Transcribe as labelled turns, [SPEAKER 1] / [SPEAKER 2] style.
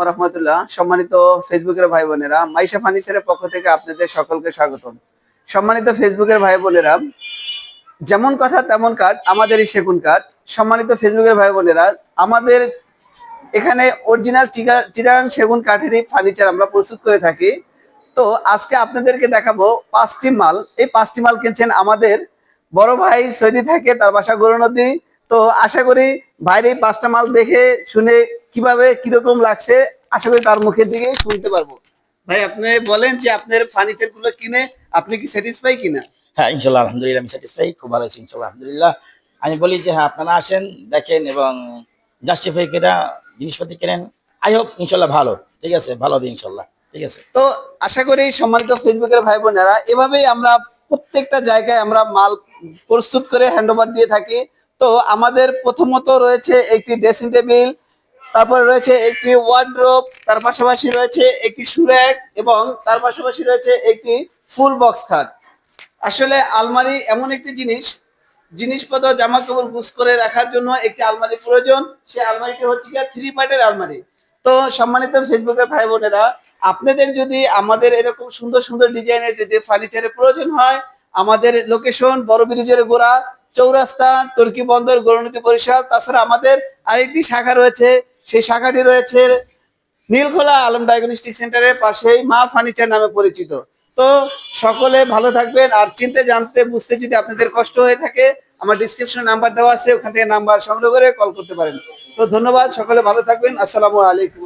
[SPEAKER 1] রহমতুল্লাহ। সম্মানিত ফেসবুকের ভাই বোনেরা, মাইশা ফার্নিচারের পক্ষ থেকে আপনাদের সকলকে স্বাগতম। সম্মানিত ফেসবুকের ভাই বোনেরা, যেমন কথা তেমন কাঠ, আমাদেরই সেগুন কাঠ। সম্মানিত ফেসবুকের ভাই বোনেরা, আমাদের এখানে অরিজিনাল চিটাগাং সেগুন কাঠেরই ফার্নিচার আমরা প্রস্তুত করে থাকি। তো আজকে আপনাদেরকে দেখাবো 5টি মাল। এই 5টি মাল কিনছেন আমাদের বড় ভাই সৌদি থেকে, তার বাসা গৌরনদী। তো আশা করি ভাইয়ের এই 5টা মাল দেখে শুনে কিভাবে কিরকম লাগছে আশা করি তার মুখের দিকে শুনতে পারবো। ভাই আপনি বলেন যে আপনার ফার্নিচার গুলো কিনে আপনি কি স্যাটিসফাই কিনা?
[SPEAKER 2] হ্যাঁ, ইনশাল্লাহ আলহামদুলিল্লাহ আমি স্যাটিসফাই, খুব ভালো আছি ইনশাল্লাহ আলহামদুলিল্লাহ। আমি বলি যে হ্যাঁ, আপনারা আসেন, দেখেন এবং জাস্টিফাই করে জিনিসপাতি কেনেন। আই হোপ ইনশাল্লাহ ভালো, ঠিক আছে, ভালো হবে ইনশাল্লাহ, ঠিক আছে।
[SPEAKER 1] তো আশা করি সম্মানিত ফেসবুকের ভাই বোনেরা, এভাবেই আমরা প্রত্যেকটা জায়গায় আমরা মাল প্রস্তুত করে হ্যান্ডওভার দিয়ে থাকি। তো আমাদের প্রথমত রয়েছে একটি ড্রেসিং টেবিল, তারপরে রয়েছে একটি ওয়ার্ডরোব, তার পাশাপাশি রয়েছে একটি সুরেক এবং তার পাশাপাশি রয়েছে একটি ফুল বক্স খাট। আসলে আলমারি এমন একটি জিনিসপত্র জামা কাপড় গুছ করে রাখার জন্য একটি আলমারি প্রয়োজন। সেই আলমারিটি হচ্ছে গিয়ে 3 পার্টের আলমারি। তো সম্মানিত ফেসবুকের ভাই বোনেরা, আপনাদের যদি আমাদের এরকম সুন্দর সুন্দর ডিজাইনের যদি ফার্নিচারের প্রয়োজন হয়, আমাদের লোকেশন বড় ব্রিজের গোড়া, চৌরাস্তা, টর্কি বন্দর, গৌরনদী, বরিশাল। তাছাড়া আমাদের আরেকটি শাখা রয়েছে, সেই শাখাটি রয়েছে নীলখোলা আলম ডায়াগনস্টিক সেন্টারের পাশেই মা ফার্নিচার নামে পরিচিত। তো সকলে ভালো থাকবেন। আর চিনতে জানতে বুঝতে যদি আপনাদের কষ্ট হয়ে থাকে, আমার ডিসক্রিপশনে নাম্বার দেওয়া আছে, ওখান থেকে নাম্বার সংগ্রহ করে কল করতে পারেন। তো ধন্যবাদ, সকলে ভালো থাকবেন। আসসালামু আলাইকুম।